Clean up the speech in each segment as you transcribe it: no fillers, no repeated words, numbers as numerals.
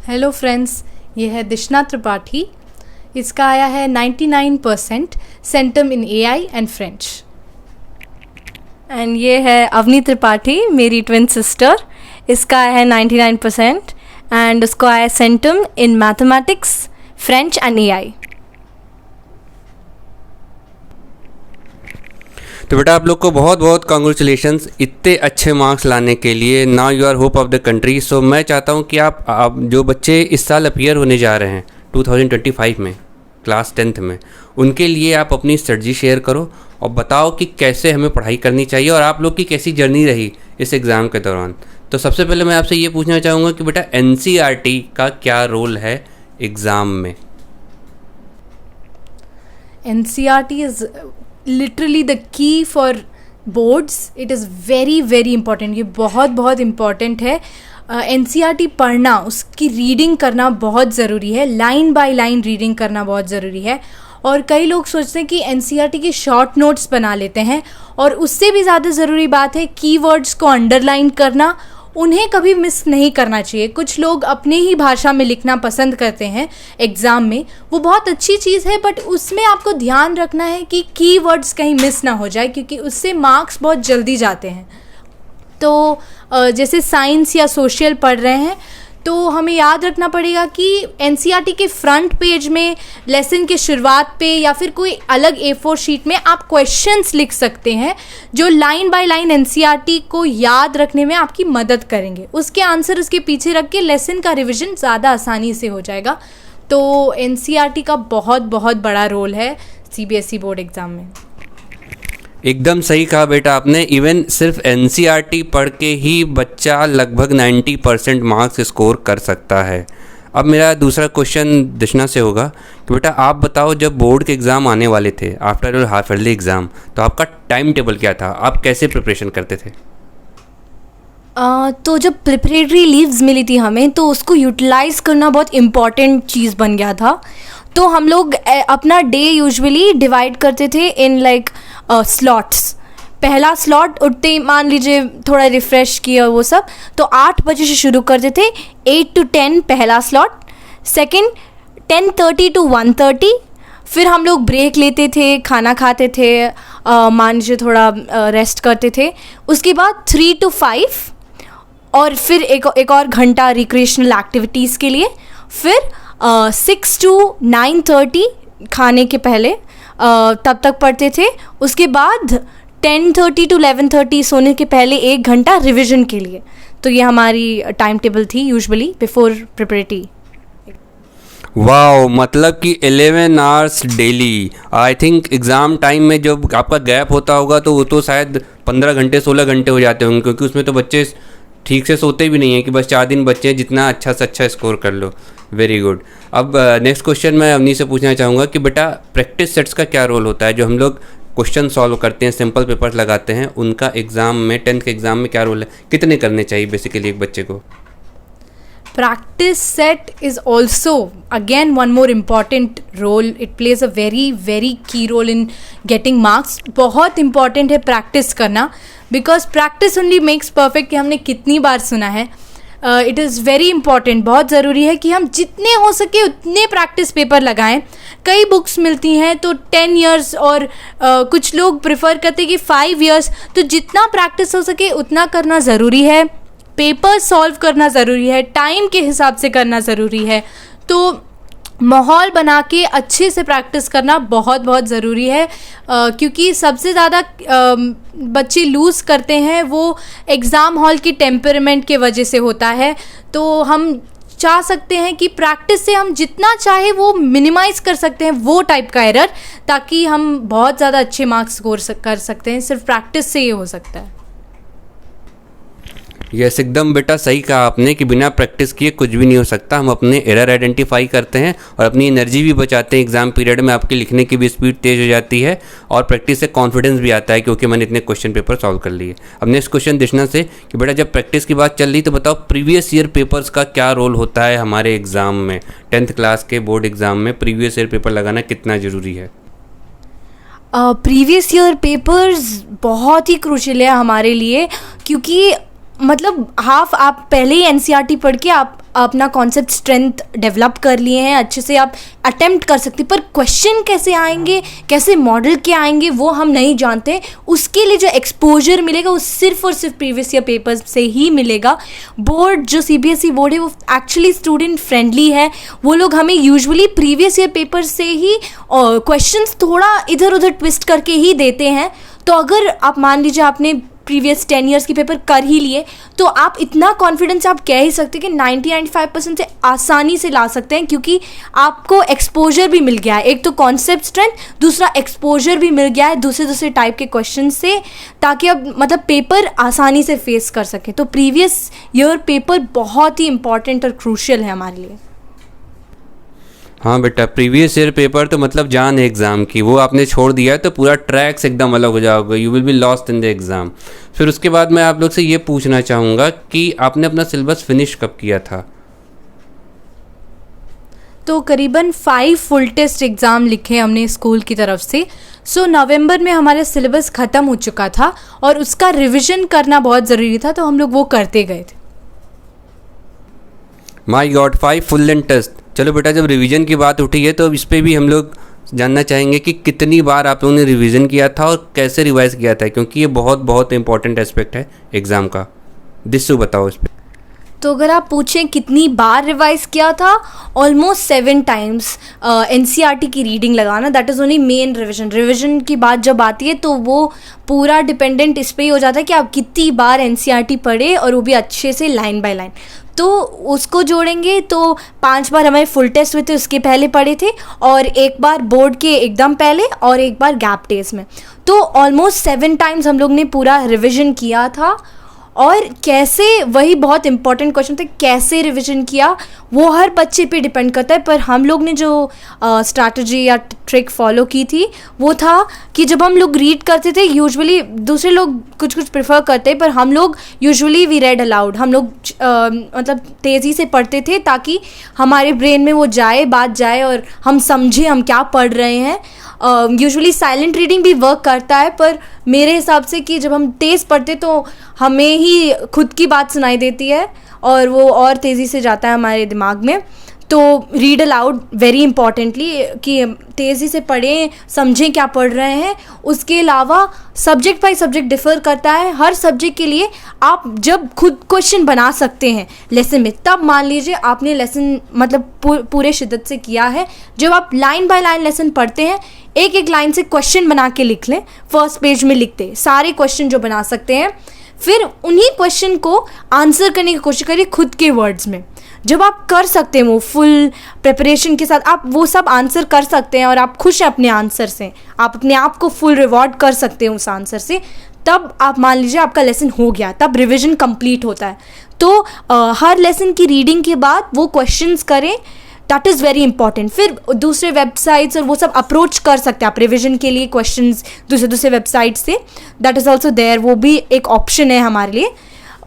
Hello friends, ये है दिशना त्रिपाठी। इसका आया है 99% centum in AI and French. And ये है अवनी त्रिपाठी, मेरी ट्विन सिस्टर। इसका है 99% एंड उसको आया centum in mathematics, French and AI. तो बेटा आप लोग को बहुत बहुत कॉन्ग्रेचुलेशंस इतने अच्छे मार्क्स लाने के लिए। Now you are hope of the country. So मैं चाहता हूँ कि आप जो बच्चे इस साल अपीयर होने जा रहे हैं 2025 में क्लास 10th में, उनके लिए आप अपनी स्ट्रेटजी शेयर करो और बताओ कि कैसे हमें पढ़ाई करनी चाहिए और आप लोग की कैसी जर्नी रही इस एग्ज़ाम के दौरान। तो सबसे पहले मैं आपसे ये पूछना चाहूँगा कि बेटा NCERT का क्या रोल है एग्ज़ाम में? NCERT is literally the key for boards. It is very very important. ये बहुत important है। NCERT पढ़ना, उसकी रीडिंग करना बहुत ज़रूरी है। लाइन बाय लाइन रीडिंग करना बहुत ज़रूरी है। और कई लोग सोचते हैं कि NCERT के शॉर्ट नोट्स बना लेते हैं, और उससे भी ज़्यादा ज़रूरी बात है कीवर्ड्स को अंडरलाइन करना। उन्हें कभी मिस नहीं करना चाहिए। कुछ लोग अपने ही भाषा में लिखना पसंद करते हैं एग्ज़ाम में, वो बहुत अच्छी चीज़ है, बट उसमें आपको ध्यान रखना है कि कीवर्ड्स कहीं मिस ना हो जाए, क्योंकि उससे मार्क्स बहुत जल्दी जाते हैं। तो जैसे साइंस या सोशल पढ़ रहे हैं तो हमें याद रखना पड़ेगा कि NCERT के फ्रंट पेज में लेसन के शुरुआत पे या फिर कोई अलग A4 शीट में आप क्वेश्चंस लिख सकते हैं, जो लाइन बाय लाइन NCERT को याद रखने में आपकी मदद करेंगे। उसके आंसर उसके पीछे रख के लेसन का रिवीजन ज़्यादा आसानी से हो जाएगा। तो NCERT का बहुत बहुत बड़ा रोल है CBSE बोर्ड एग्ज़ाम में। एकदम सही कहा बेटा आपने। इवन सिर्फ NCERT पढ़ के ही बच्चा लगभग 90% मार्क्स स्कोर कर सकता है। अब मेरा दूसरा क्वेश्चन दिशना से होगा कि बेटा आप बताओ, जब बोर्ड के एग्ज़ाम आने वाले थे after your half yearly exam, तो आपका टाइम टेबल क्या था? आप कैसे प्रिपरेशन करते थे? तो जब प्रिपरेटरी लीव्स मिली थी हमें, तो उसको यूटिलाइज़ करना बहुत इम्पॉर्टेंट चीज़ बन गया था। तो हम लोग अपना डे यूजुअली डिवाइड करते थे इन लाइक स्लॉट्स। पहला स्लॉट उठते ही मान लीजिए थोड़ा रिफ़्रेश किया वो सब, तो 8 बजे से शुरू करते थे। 8 to 10 पहला स्लॉट, सेकंड 10:30 to 1:30। फिर हम लोग ब्रेक लेते थे, खाना खाते थे, मान लीजिए थोड़ा रेस्ट करते थे। उसके बाद 3 to 5 और फिर एक और घंटा रिक्रिएशनल एक्टिविटीज़ के लिए। फिर 6 to 9:30 खाने के पहले तब तक पढ़ते थे। उसके बाद 10:30 to 11:30 सोने के पहले 1 घंटा रिवीजन के लिए। तो ये हमारी टाइम टेबल थी यूजुअली बिफोर प्रिपरेटरी। वाओ, मतलब कि 11 hours daily. I think exam time में जब आपका गैप होता होगा तो वो तो शायद 15 घंटे 16 घंटे हो जाते होंगे, क्योंकि उसमें तो बच्चे ठीक से सोते भी नहीं हैं कि बस 4 दिन बच्चे हैं, जितना अच्छा से अच्छा स्कोर कर लो। Very good. अब नेक्स्ट क्वेश्चन मैं अवनी से पूछना चाहूँगा कि बेटा प्रैक्टिस सेट्स का क्या रोल होता है? जो हम लोग क्वेश्चन सॉल्व करते हैं, सिंपल पेपर्स लगाते हैं, उनका एग्ज़ाम में 10th के एग्ज़ाम में क्या रोल है? कितने करने चाहिए बेसिकली एक बच्चे को? Practice set is also again one more important role. It plays a very key role in getting marks. बहुत important है practice करना, because practice only makes perfect। कि हमने कितनी बार सुना है। इट इज़ वेरी इंपॉर्टेंट, बहुत ज़रूरी है कि हम जितने हो सके उतने प्रैक्टिस पेपर लगाएं। कई बुक्स मिलती हैं तो 10 years और कुछ लोग प्रेफर करते हैं कि 5 years। तो जितना प्रैक्टिस हो सके उतना करना ज़रूरी है। पेपर सॉल्व करना ज़रूरी है, टाइम के हिसाब से करना ज़रूरी है। तो माहौल बना के अच्छे से प्रैक्टिस करना बहुत बहुत ज़रूरी है, क्योंकि सबसे ज़्यादा बच्चे लूज़ करते हैं वो एग्ज़ाम हॉल की टेम्परामेंट के वजह से होता है। तो हम चाह सकते हैं कि प्रैक्टिस से हम जितना चाहे वो मिनिमाइज़ कर सकते हैं वो टाइप का एरर, ताकि हम बहुत ज़्यादा अच्छे मार्क्स स्कोर कर सकते हैं। सिर्फ प्रैक्टिस से ये हो सकता है। यस, एकदम बेटा सही कहा आपने कि बिना प्रैक्टिस किए कुछ भी नहीं हो सकता। हम अपने एरर आइडेंटिफाई करते हैं और अपनी एनर्जी भी बचाते हैं। एग्जाम पीरियड में आपकी लिखने की भी स्पीड तेज़ हो जाती है और प्रैक्टिस से कॉन्फिडेंस भी आता है, क्योंकि मैंने इतने क्वेश्चन पेपर सॉल्व कर लिए। अब नेक्स्ट क्वेश्चन दिशना से कि बेटा जब प्रैक्टिस की बात चल रही तो बताओ प्रीवियस ईयर पेपर्स का क्या रोल होता है हमारे एग्ज़ाम में? 10th क्लास के बोर्ड एग्ज़ाम में प्रीवियस ईयर पेपर लगाना कितना ज़रूरी है? प्रीवियस ईयर पेपर्स बहुत ही क्रूशियल है हमारे लिए, क्योंकि मतलब हाफ आप पहले ही एनसीईआरटी पढ़ के आप अपना कॉन्सेप्ट स्ट्रेंथ डेवलप कर लिए हैं, अच्छे से आप अटेम्प्ट कर सकते, पर क्वेश्चन कैसे आएंगे, कैसे मॉडल के आएंगे वो हम नहीं जानते। उसके लिए जो एक्सपोजर मिलेगा वो सिर्फ और सिर्फ प्रीवियस ईयर पेपर्स से ही मिलेगा। बोर्ड जो सीबीएसई बोर्ड है वो एक्चुअली स्टूडेंट फ्रेंडली है, वो लोग हमें यूजुअली प्रीवियस ईयर पेपर से ही क्वेश्चंस थोड़ा इधर उधर ट्विस्ट करके ही देते हैं। तो अगर आप मान लीजिए आपने प्रीवियस 10 ईयर्स के पेपर कर ही लिए तो आप इतना कॉन्फिडेंस आप कह ही सकते हैं कि 90-95% से आसानी से ला सकते हैं, क्योंकि आपको एक्सपोजर भी मिल गया है। एक तो कॉन्सेप्ट स्ट्रेंथ, दूसरा एक्सपोजर भी मिल गया है दूसरे टाइप के क्वेश्चन से, ताकि आप मतलब पेपर आसानी से फेस कर सकें। तो प्रीवियस ईयर पेपर बहुत ही इंपॉर्टेंट और क्रूशियल है हमारे लिए। हाँ बेटा, प्रीवियस ईयर पेपर तो मतलब जान है एग्ज़ाम की, वो आपने छोड़ दिया है तो पूरा ट्रैक्स एकदम अलग हो जाओगे, you will be lost in the exam. फिर उसके बाद मैं आप लोग से ये पूछना चाहूँगा कि आपने अपना सिलेबस फिनिश कब किया था? तो करीबन 5 फुल टेस्ट एग्ज़ाम लिखे हमने स्कूल की तरफ से। सो नवंबर में हमारा सिलेबस ख़त्म हो चुका था और उसका रिवीजन करना बहुत ज़रूरी था, तो हम लोग वो करते गए थे। माई गॉड, 5 फुल लेंथ टेस्ट। चलो बेटा, जब रिवीजन की बात उठी है तो इस पर भी हम लोग जानना चाहेंगे कि कितनी बार आप लोगों ने रिवीजन किया था और कैसे रिवाइज किया था, क्योंकि ये बहुत बहुत इंपॉर्टेंट एस्पेक्ट है एग्ज़ाम का। दिस्सू बताओ इस पर। तो अगर आप पूछें कितनी बार रिवाइज किया था, ऑलमोस्ट 7 टाइम्स एनसीईआरटी की रीडिंग लगाना, that is only main revision. Revision की बात जब आती है तो वो पूरा डिपेंडेंट इस पे ही हो जाता है कि आप कितनी बार एनसीईआरटी पढ़े, और वो भी अच्छे से लाइन बाय लाइन। तो उसको जोड़ेंगे तो 5 बार हमारे फुल टेस्ट हुए थे, उसके पहले पढ़े थे, और एक बार बोर्ड के एकदम पहले, और एक बार गैप टेस्ट में। तो ऑलमोस्ट 7 टाइम्स हम लोग ने पूरा रिवीजन किया था। और कैसे, वही बहुत इंपॉर्टेंट क्वेश्चन था, कैसे रिवीजन किया वो हर बच्चे पे डिपेंड करता है। पर हम लोग ने जो स्ट्रैटेजी या ट्रिक फॉलो की थी वो था कि जब हम लोग रीड करते थे, यूजुअली दूसरे लोग कुछ कुछ प्रेफर करते, पर हम लोग यूजुअली वी रेड अलाउड। हम लोग मतलब तेज़ी से पढ़ते थे ताकि हमारे ब्रेन में वो जाए, बात जाए और हम समझे हम क्या पढ़ रहे हैं। यूजुअली साइलेंट रीडिंग भी वर्क करता है, पर मेरे हिसाब से कि जब हम तेज़ पढ़ते तो हमें ही खुद की बात सुनाई देती है और वो और तेज़ी से जाता है हमारे दिमाग में। तो रीड अलाउड वेरी इंपॉर्टेंटली, कि तेज़ी से पढ़ें, समझें क्या पढ़ रहे हैं। उसके अलावा सब्जेक्ट बाई सब्जेक्ट डिफ़र करता है, हर सब्जेक्ट के लिए आप जब खुद क्वेश्चन बना सकते हैं लेसन में, तब मान लीजिए आपने लेसन मतलब पूरे शिद्दत से किया है। जब आप लाइन बाय लाइन लेसन पढ़ते हैं, एक एक लाइन से क्वेश्चन बना के लिख लें, फर्स्ट पेज में लिखते सारे क्वेश्चन जो बना सकते हैं, फिर उन्हीं क्वेश्चन को आंसर करने की कोशिश करिए खुद के वर्ड्स में। जब आप कर सकते हैं वो फुल प्रिपरेशन के साथ, आप वो सब आंसर कर सकते हैं और आप खुश हैं अपने आंसर से, आप अपने आप को फुल रिवॉर्ड कर सकते हैं उस आंसर से, तब आप मान लीजिए आपका लेसन हो गया, तब रिवीजन कंप्लीट होता है। तो हर लेसन की रीडिंग के बाद वो क्वेश्चंस करें, दैट इज़ वेरी इंपॉर्टेंट। फिर दूसरे वेबसाइट्स और वो सब अप्रोच कर सकते हैं आप रिवीजन के लिए क्वेश्चंस दूसरे वेबसाइट से, दैट इज़ ऑल्सो देयर, वो भी एक ऑप्शन है हमारे लिए।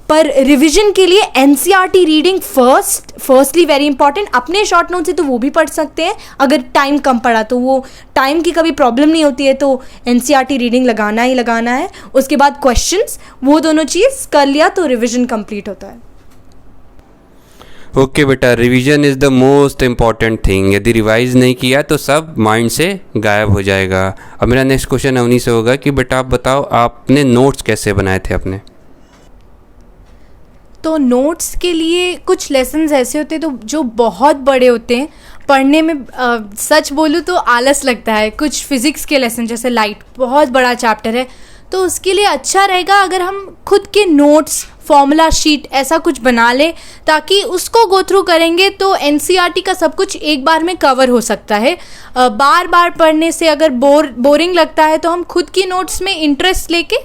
पर रिवीजन के लिए NCERT reading firstly very important. अपने शॉर्ट नोट से तो वो भी पढ़ सकते हैं, अगर टाइम कम पड़ा तो वो टाइम की कभी प्रॉब्लम नहीं होती है, तो एनसीईआरटी रीडिंग लगाना ही लगाना है। उसके बाद क्वेश्चंस, वो दोनों चीज़ कर लिया तो रिवीजन कंप्लीट होता है। ओके बेटा, revision is the most important thing. यदि रिवाइज नहीं किया तो सब माइंड से गायब हो जाएगा। अब मेरा नेक्स्ट क्वेश्चन अवनी से होगा कि बेटा आप बताओ, आपने नोट्स कैसे बनाए थे अपने? तो नोट्स के लिए कुछ लेसन्स ऐसे होते हैं तो जो बहुत बड़े होते हैं, पढ़ने में सच बोलूँ तो आलस लगता है। कुछ फिज़िक्स के लेसन जैसे लाइट बहुत बड़ा चैप्टर है, तो उसके लिए अच्छा रहेगा अगर हम खुद के नोट्स, फॉर्मूला शीट ऐसा कुछ बना लें, ताकि उसको गो थ्रू करेंगे तो एनसीईआरटी का सब कुछ एक बार में कवर हो सकता है। बार बार पढ़ने से अगर बोरिंग लगता है तो हम खुद की नोट्स में इंटरेस्ट लेके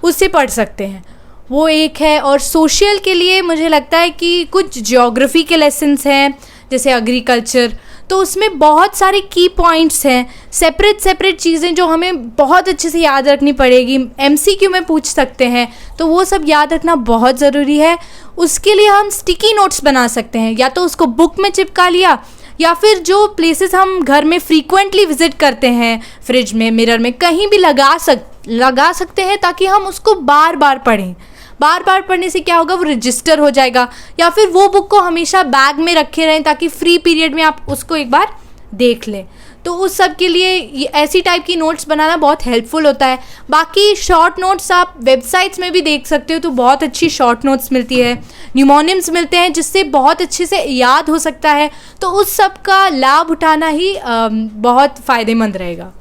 उससे पढ़ सकते हैं, वो एक है। और सोशल के लिए मुझे लगता है कि कुछ ज्योग्राफी के लेसन्स हैं जैसे एग्रीकल्चर, तो उसमें बहुत सारे की पॉइंट्स हैं, सेपरेट चीज़ें जो हमें बहुत अच्छे से याद रखनी पड़ेगी, एमसीक्यू में पूछ सकते हैं, तो वो सब याद रखना बहुत ज़रूरी है। उसके लिए हम स्टिकी नोट्स बना सकते हैं, या तो उसको बुक में चिपका लिया, या फिर जो प्लेसेस हम घर में फ्रीक्वेंटली विजिट करते हैं, फ्रिज में, मिरर में, कहीं भी लगा सकते हैं, ताकि हम उसको बार बार पढ़ें। बार बार पढ़ने से क्या होगा, वो रजिस्टर हो जाएगा, या फिर वो बुक को हमेशा बैग में रखे रहें ताकि फ्री पीरियड में आप उसको एक बार देख लें। तो उस सब के लिए ऐसी टाइप की नोट्स बनाना बहुत हेल्पफुल होता है। बाकी शॉर्ट नोट्स आप वेबसाइट्स में भी देख सकते हो, तो बहुत अच्छी शॉर्ट नोट्स मिलती है, न्यूमोनिम्स मिलते हैं जिससे बहुत अच्छे से याद हो सकता है। तो उस सब का लाभ उठाना ही बहुत फ़ायदेमंद रहेगा।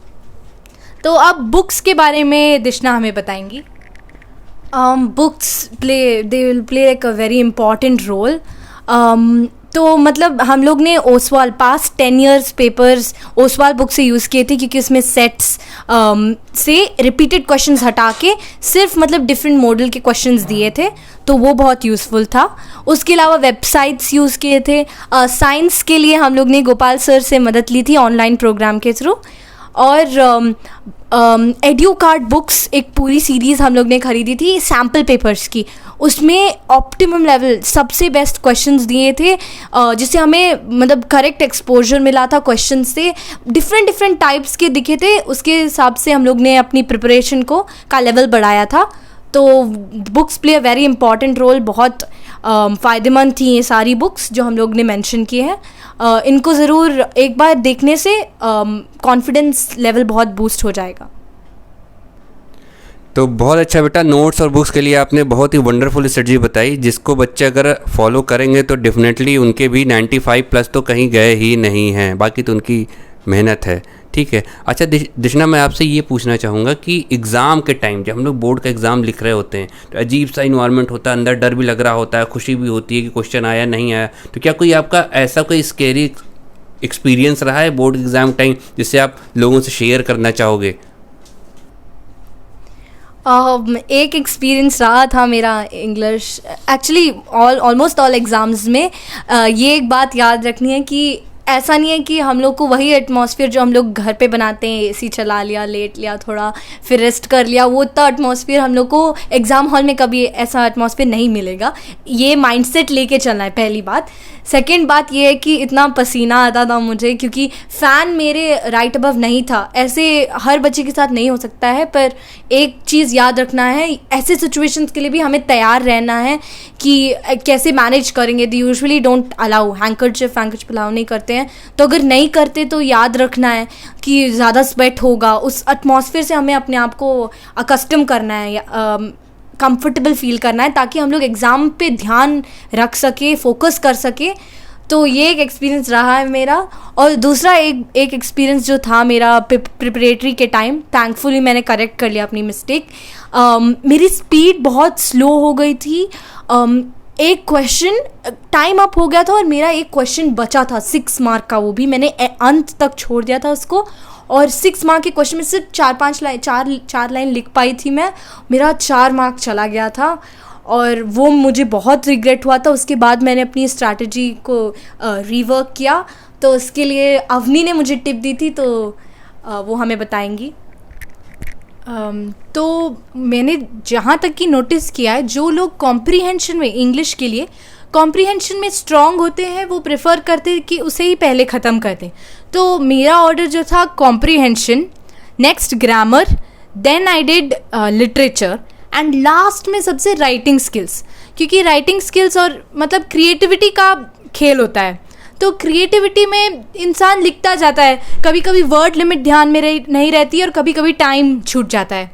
तो अब बुक्स के बारे में दिशना हमें बताएंगी। Books they will play like a very important role. तो मतलब हम लोग ने Oswaal past 10 years papers Oswaal book से यूज़ किए थे, क्योंकि उसमें सेट्स से रिपीटेड क्वेश्चंस हटा के सिर्फ मतलब डिफरेंट मॉडल के क्वेश्चंस दिए थे, तो वो बहुत यूज़फुल था। उसके अलावा वेबसाइट्स यूज़ किए थे। साइंस के लिए हम लोग ने गोपाल सर से मदद ली थी ऑनलाइन प्रोग्राम के थ्रू। और एड्यू कार्ड बुक्स एक पूरी सीरीज़ हम लोग ने खरीदी थी सैम्पल पेपर्स की। उसमें ऑप्टिमम लेवल सबसे बेस्ट क्वेश्चंस दिए थे, जिससे हमें मतलब करेक्ट एक्सपोजर मिला था। क्वेश्चन से डिफरेंट टाइप्स के दिखे थे, उसके हिसाब से हम लोग ने अपनी प्रिपरेशन का लेवल बढ़ाया था। तो books play a very important role. बहुत फ़ायदेमंद थी ये सारी बुक्स जो हम लोग ने मेंशन किए हैं। इनको ज़रूर एक बार देखने से कॉन्फिडेंस लेवल बहुत बूस्ट हो जाएगा। तो बहुत अच्छा बेटा, नोट्स और बुक्स के लिए आपने बहुत ही वंडरफुल स्ट्रेटजी बताई, जिसको बच्चे अगर फॉलो करेंगे तो डेफिनेटली उनके भी 95+ तो कहीं गए ही नहीं हैं, बाकी तो उनकी मेहनत है। ठीक है। अच्छा दिशना, मैं आपसे ये पूछना चाहूँगा कि एग्ज़ाम के टाइम जब हम लोग बोर्ड का एग्ज़ाम लिख रहे होते हैं तो अजीब सा इन्वायरमेंट होता है, अंदर डर भी लग रहा होता है, खुशी भी होती है कि क्वेश्चन आया नहीं आया। तो क्या कोई आपका ऐसा कोई स्केरी एक्सपीरियंस रहा है बोर्ड एग्ज़ाम टाइम जिससे आप लोगों से शेयर करना चाहोगे? एक एक्सपीरियंस रहा था मेरा English, actually almost all exams में। ये एक बात याद रखनी है कि ऐसा नहीं है कि हम लोग को वही एटमॉस्फेयर जो हम लोग घर पे बनाते हैं, एसी चला लिया, लेट लिया थोड़ा, फिर रेस्ट कर लिया, वो इतना एटमॉस्फेयर हम लोग को एग्ज़ाम हॉल में कभी ऐसा एटमॉस्फेयर नहीं मिलेगा। ये माइंडसेट लेके चलना है, पहली बात। सेकंड बात ये है कि इतना पसीना आता था मुझे, क्योंकि फ़ैन मेरे राइट अबव नहीं था। ऐसे हर बच्चे के साथ नहीं हो सकता है, पर एक चीज़ याद रखना है, ऐसे सिचुएशंस के लिए भी हमें तैयार रहना है कि कैसे मैनेज करेंगे। They usually don't allow handkerchief allow नहीं करते हैं, तो अगर नहीं करते तो याद रखना है कि ज़्यादा स्वेट होगा। उस एटमॉस्फेयर से हमें अपने आप को अकस्टम करना है, कंफर्टेबल फील करना है, ताकि हम लोग एग्ज़ाम पे ध्यान रख सके, फोकस कर सके। तो ये एक एक्सपीरियंस रहा है मेरा। और दूसरा एक एक्सपीरियंस जो था मेरा प्रिपरेटरी के टाइम, थैंकफुली मैंने करेक्ट कर लिया अपनी मिस्टेक। मेरी स्पीड बहुत स्लो हो गई थी। एक क्वेश्चन टाइम अप हो गया था और मेरा एक क्वेश्चन बचा था 6 मार्क का, वो भी मैंने अंत तक छोड़ दिया था उसको। और 6 मार्क के क्वेश्चन में सिर्फ 4 लाइन लिख पाई थी मैं, मेरा 4 मार्क चला गया था और वो मुझे बहुत रिग्रेट हुआ था। उसके बाद मैंने अपनी स्ट्रैटेजी को रीवर्क किया, तो उसके लिए अवनी ने मुझे टिप दी थी, तो वो हमें बताएंगी। तो मैंने जहाँ तक कि नोटिस किया है, जो लोग कॉम्प्रीहेंशन में, इंग्लिश के लिए कॉम्प्रीहेंशन में स्ट्रॉन्ग होते हैं, वो प्रेफर करते हैं कि उसे ही पहले ख़त्म कर दें। तो मेरा ऑर्डर जो था comprehension, next grammar, then I did literature, and last में सबसे राइटिंग स्किल्स, क्योंकि राइटिंग स्किल्स और मतलब क्रिएटिविटी का खेल होता है। तो क्रिएटिविटी में इंसान लिखता जाता है, कभी कभी वर्ड लिमिट ध्यान में नहीं रहती और कभी कभी टाइम छूट जाता है।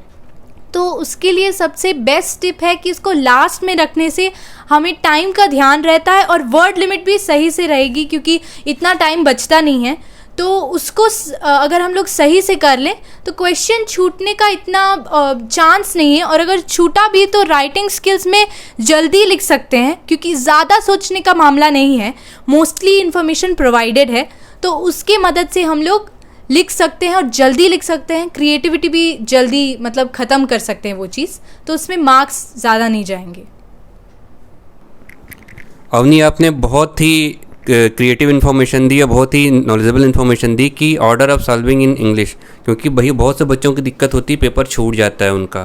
तो उसके लिए सबसे बेस्ट टिप है कि इसको लास्ट में रखने से हमें टाइम का ध्यान रहता है और वर्ड लिमिट भी सही से रहेगी, क्योंकि इतना टाइम बचता नहीं है। तो उसको अगर हम लोग सही से कर लें तो क्वेश्चन छूटने का इतना चांस नहीं है, और अगर छूटा भी तो राइटिंग स्किल्स में जल्दी लिख सकते हैं, क्योंकि ज़्यादा सोचने का मामला नहीं है, मोस्टली इन्फॉर्मेशन प्रोवाइडेड है। तो उसके मदद से हम लोग लिख सकते हैं और जल्दी लिख सकते हैं, क्रिएटिविटी भी जल्दी मतलब ख़त्म कर सकते हैं वो चीज़, तो उसमें मार्क्स ज़्यादा नहीं जाएंगे। अवनी, आपने बहुत ही क्रिएटिव इन्फॉर्मेशन दी और बहुत ही नॉलेजेबल इन्फॉर्मेशन दी कि order of solving in English, क्योंकि भाई बहुत से बच्चों की दिक्कत होती है, पेपर छूट जाता है उनका,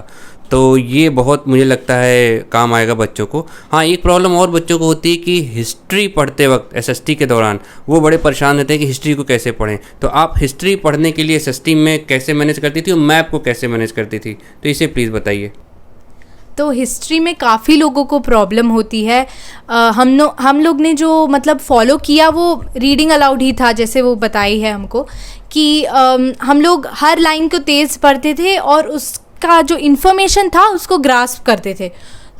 तो ये बहुत मुझे लगता है काम आएगा बच्चों को। हाँ, एक प्रॉब्लम और बच्चों को होती है कि हिस्ट्री पढ़ते वक्त एसएसटी के दौरान वो बड़े परेशान रहते हैं कि हिस्ट्री को कैसे पढ़ें। तो आप हिस्ट्री पढ़ने के लिए एसएसटी में कैसे मैनेज करती थी और मैप को कैसे मैनेज करती थी, तो इसे प्लीज़ बताइए। तो हिस्ट्री में काफ़ी लोगों को प्रॉब्लम होती है. हम लोग ने जो मतलब फॉलो किया वो रीडिंग अलाउड ही था, जैसे वो बताई है हमको कि हम लोग हर लाइन को तेज़ पढ़ते थे और उसका जो इन्फॉर्मेशन था उसको ग्रास्प करते थे.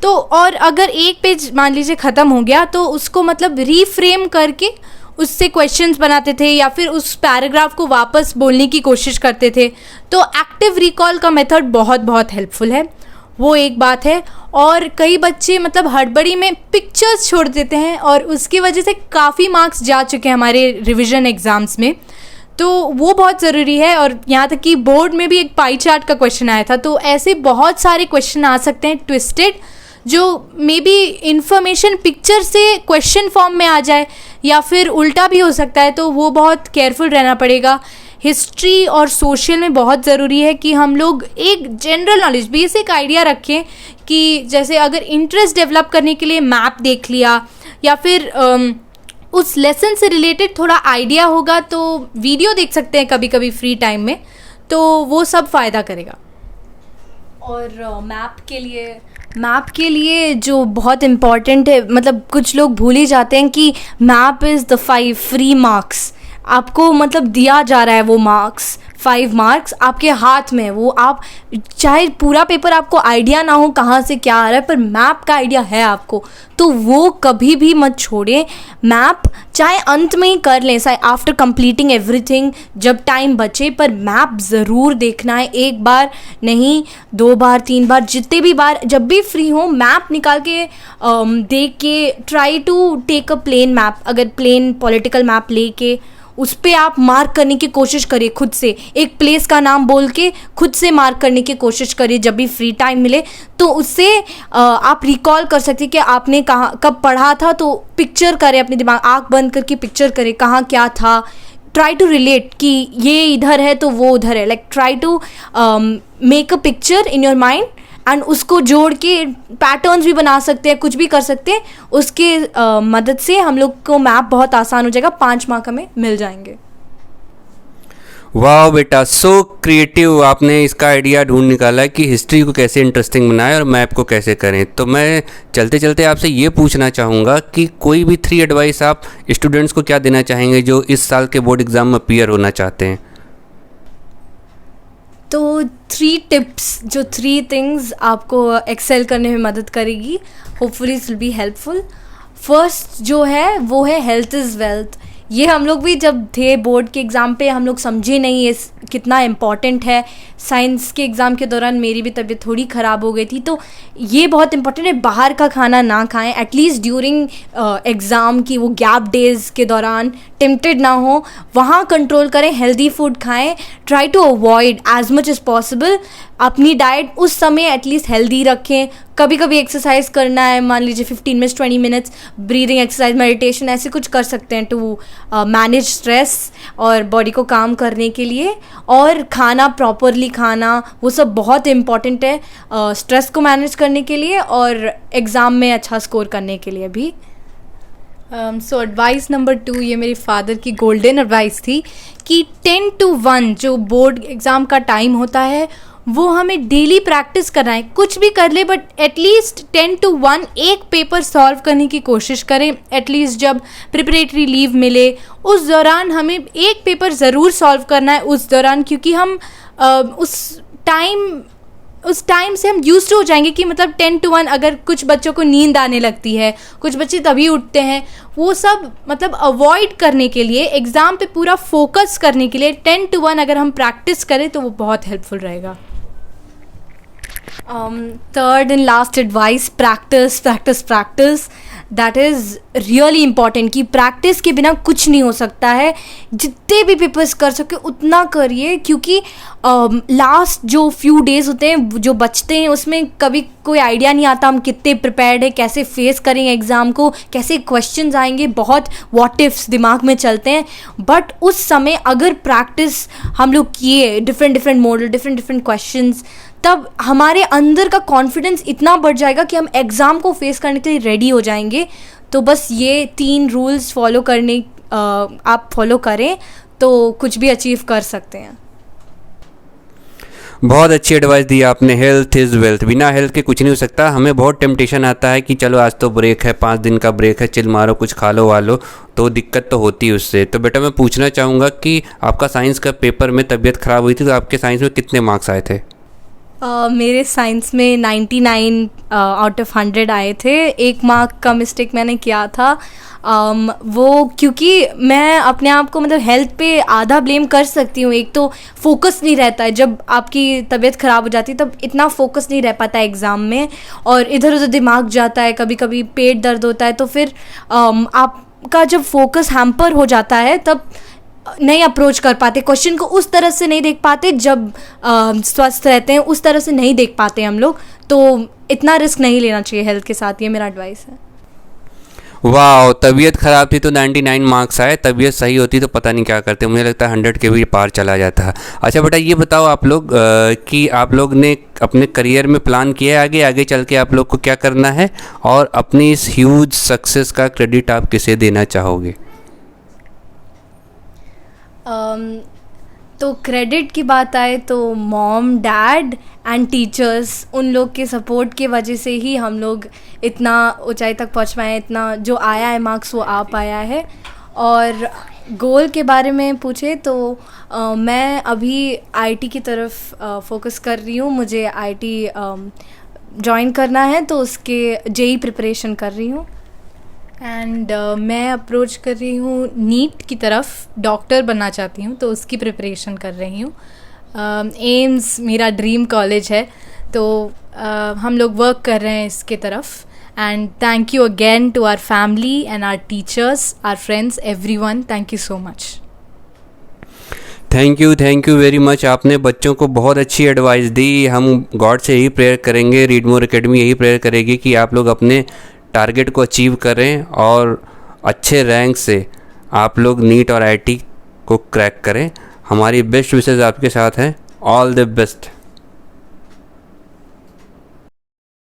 तो और अगर एक पेज मान लीजिए ख़त्म हो गया तो उसको मतलब रीफ्रेम करके उससे क्वेश्चंस बनाते थे या फिर उस पैराग्राफ को वापस बोलने की कोशिश करते थे. तो एक्टिव रिकॉल का मेथड बहुत बहुत हेल्पफुल है, वो एक बात है. और कई बच्चे मतलब हड़बड़ी में पिक्चर्स छोड़ देते हैं और उसकी वजह से काफ़ी मार्क्स जा चुके हैं हमारे रिवीजन एग्ज़ाम्स में. तो वो बहुत ज़रूरी है. और यहाँ तक कि बोर्ड में भी एक पाई चार्ट का क्वेश्चन आया था. तो ऐसे बहुत सारे क्वेश्चन आ सकते हैं ट्विस्टेड, जो मे बी इंफॉर्मेशन पिक्चर से क्वेश्चन फॉर्म में आ जाए या फिर उल्टा भी हो सकता है. तो वो बहुत केयरफुल रहना पड़ेगा. हिस्ट्री और सोशल में बहुत ज़रूरी है कि हम लोग एक जनरल नॉलेज, बेसिक आइडिया रखें कि जैसे अगर इंटरेस्ट डेवलप करने के लिए मैप देख लिया या फिर उस लेसन से रिलेटेड थोड़ा आइडिया होगा तो वीडियो देख सकते हैं कभी कभी फ्री टाइम में, तो वो सब फ़ायदा करेगा. और मैप के लिए जो बहुत इम्पॉर्टेंट है, मतलब कुछ लोग भूल ही जाते हैं कि map is the 5 free marks. आपको मतलब दिया जा रहा है वो मार्क्स, 5 मार्क्स आपके हाथ में. वो आप चाहे पूरा पेपर आपको आइडिया ना हो कहाँ से क्या आ रहा है, पर मैप का आइडिया है आपको, तो वो कभी भी मत छोड़ें. मैप चाहे अंत में ही कर लें, चाहे आफ्टर कंप्लीटिंग एवरीथिंग, जब टाइम बचे, पर मैप ज़रूर देखना है. एक बार नहीं, 2 बार 3 बार, जितने भी बार, जब भी फ्री हो मैप निकाल के देख के try to take a plain map. अगर प्लेन पॉलिटिकल मैप लेके उस पर आप मार्क करने की कोशिश करिए खुद से, एक प्लेस का नाम बोल के खुद से मार्क करने की कोशिश करिए जब भी फ्री टाइम मिले. तो उससे आप रिकॉल कर सकते कि आपने कहाँ कब पढ़ा था. तो पिक्चर करें अपने दिमाग, आँख बंद करके पिक्चर करें कहाँ क्या था. ट्राई टू रिलेट कि ये इधर है तो वो उधर है. Like try to make a picture in your mind and उसको जोड़ के पैटर्न्स भी बना सकते हैं, कुछ भी कर सकते हैं. उसके मदद से हम लोग को मैप बहुत आसान हो जाएगा. 5 मार्क हमें मिल जाएंगे. वाह बेटा, सो क्रिएटिव. आपने इसका आइडिया ढूंढ निकाला है कि हिस्ट्री को कैसे इंटरेस्टिंग बनाएं और मैप को कैसे करें. तो मैं चलते चलते आपसे ये पूछना चाहूँगा कि कोई भी 3 एडवाइस आप स्टूडेंट्स को क्या देना चाहेंगे जो इस साल के बोर्ड एग्ज़ाम में अपीयर होना चाहते हैं. तो 3 टिप्स, जो 3 थिंग्स आपको एक्सेल करने में मदद करेगी, hopefully it will be helpful. First जो है वो है हेल्थ इज़ वेल्थ. ये हम लोग भी जब थे बोर्ड के एग्ज़ाम पे हम लोग समझे नहीं ये कितना इम्पॉर्टेंट है. साइंस के एग्ज़ाम के दौरान मेरी भी तबीयत थोड़ी ख़राब हो गई थी. तो ये बहुत इम्पॉर्टेंट है, बाहर का खाना ना खाएं. एटलीस्ट ड्यूरिंग एग्ज़ाम की वो गैप डेज़ के दौरान टेम्प्टेड ना हो, वहाँ कंट्रोल करें, हेल्दी फूड खाएं. Try to avoid as much as possible. अपनी डाइट उस समय एटलीस्ट हेल्दी रखें. कभी कभी एक्सरसाइज करना है, मान लीजिए 15 minutes 20 minutes breathing exercise, meditation, ऐसे कुछ कर सकते हैं टू मैनेज स्ट्रेस और बॉडी को काम करने के लिए. और खाना प्रॉपरली खाना, वो सब बहुत इम्पॉर्टेंट है स्ट्रेस को मैनेज करने के लिए और एग्ज़ाम में अच्छा स्कोर करने के लिए भी. सो एडवाइस नंबर 2, ये मेरी फादर की गोल्डन एडवाइस थी कि 10 to 1 जो बोर्ड एग्ज़ाम का टाइम होता है वो हमें डेली प्रैक्टिस करना है. कुछ भी कर ले बट एटलीस्ट 10 to 1 एक पेपर सॉल्व करने की कोशिश करें. एटलीस्ट जब प्रिपरेटरी लीव मिले उस दौरान हमें एक पेपर ज़रूर सॉल्व करना है उस दौरान, क्योंकि हम उस टाइम से हम यूज टू हो जाएंगे कि मतलब 10 to 1 अगर कुछ बच्चों को नींद आने लगती है, कुछ बच्चे तभी उठते हैं, वो सब मतलब अवॉइड करने के लिए, एग्ज़ाम पे पूरा फोकस करने के लिए 10 to 1 अगर हम प्रैक्टिस करें तो वो बहुत हेल्पफुल रहेगा. Third and last advice, practice. That is really important कि प्रैक्टिस के बिना कुछ नहीं हो सकता है. जितने भी पेपर्स कर सके उतना करिए, क्योंकि लास्ट जो फ्यू डेज़ होते हैं जो बचते हैं उसमें कभी कोई आइडिया नहीं आता हम कितने प्रिपेयर्ड है, कैसे फेस करेंगे एग्ज़ाम को, कैसे क्वेश्चंस आएंगे, बहुत व्हाट इफ्स दिमाग में चलते हैं. बट उस समय अगर प्रैक्टिस हम लोग किए डिफरेंट मॉडल, डिफरेंट क्वेश्चंस, तब हमारे अंदर का कॉन्फिडेंस इतना बढ़ जाएगा कि हम एग्ज़ाम को फेस करने के लिए रेडी हो जाएंगे. तो बस ये 3 रूल्स आप फॉलो करें तो कुछ भी अचीव कर सकते हैं. बहुत अच्छी एडवाइस दी आपने। हेल्थ इज़ वेल्थ, बिना हेल्थ के कुछ नहीं हो सकता। हमें बहुत टेम्पटेशन आता है कि चलो आज तो ब्रेक है, 5 दिन का ब्रेक है, चिल मारो, कुछ खा लो वालो, तो दिक्कत तो होती है उससे। तो बेटा मैं पूछना चाहूँगा कि आपका साइंस का पेपर में तबीयत ख़राब हुई थी, तो आपके साइंस में कितने मार्क्स आए थे? मेरे साइंस में 99 आउट ऑफ 100 आए थे। 1 मार्क का मिस्टेक मैंने किया था। वो क्योंकि मैं अपने आप को मतलब हेल्थ पे आधा ब्लेम कर सकती हूँ। एक तो फोकस नहीं रहता है, जब आपकी तबीयत ख़राब हो जाती है तब इतना फोकस नहीं रह पाता है एग्ज़ाम में, और इधर उधर दिमाग जाता है, कभी कभी पेट दर्द होता है, तो फिर आपका जब फोकस हैम्पर हो जाता है तब नहीं अप्रोच कर पाते, क्वेश्चन को उस तरह से नहीं देख पाते। जब स्वस्थ रहते हैं उस तरह से नहीं देख पाते हम लोग, तो इतना रिस्क नहीं लेना चाहिए हेल्थ के साथ, ये मेरा एडवाइस है। वाह, तबीयत ख़राब थी तो 99 मार्क्स आए, तबीयत सही होती तो पता नहीं क्या करते, मुझे लगता है 100 के भी पार चला जाता है। अच्छा बेटा ये बताओ आप लोग कि आप लोग ने अपने करियर में प्लान किया है आगे आगे चल के आप लोग को क्या करना है, और अपनी इस ह्यूज सक्सेस का क्रेडिट आप किसे देना चाहोगे? तो क्रेडिट की बात आए तो मॉम, डैड एंड टीचर्स, उन लोग के सपोर्ट की वजह से ही हम लोग इतना ऊंचाई तक पहुंच पाए, इतना जो आया है मार्क्स वो आ पाया है। और गोल के बारे में पूछे तो मैं अभी आईटी की तरफ फोकस कर रही हूँ। मुझे आईटी ज्वाइन करना है, तो उसके जेई प्रिपरेशन कर रही हूँ। एंड मैं अप्रोच कर रही हूँ नीट की तरफ, डॉक्टर बनना चाहती हूँ, तो उसकी प्रिपरेशन कर रही हूँ। एम्स मेरा ड्रीम कॉलेज है, तो हम लोग वर्क कर रहे हैं इसके तरफ। And thank you again to our family and our teachers, our friends, everyone, thank you so much. Thank you very much. आपने बच्चों को बहुत अच्छी एडवाइस दी। हम गॉड से यही प्रेयर करेंगे, रीड मोर एकेडमी यही प्रेयर करेगी कि आप लोग अपने टारगेट को अचीव करें और अच्छे रैंक से आप लोग नीट और आईटी को क्रैक करें। हमारी बेस्ट विशेज़ आपके साथ हैं। All the best.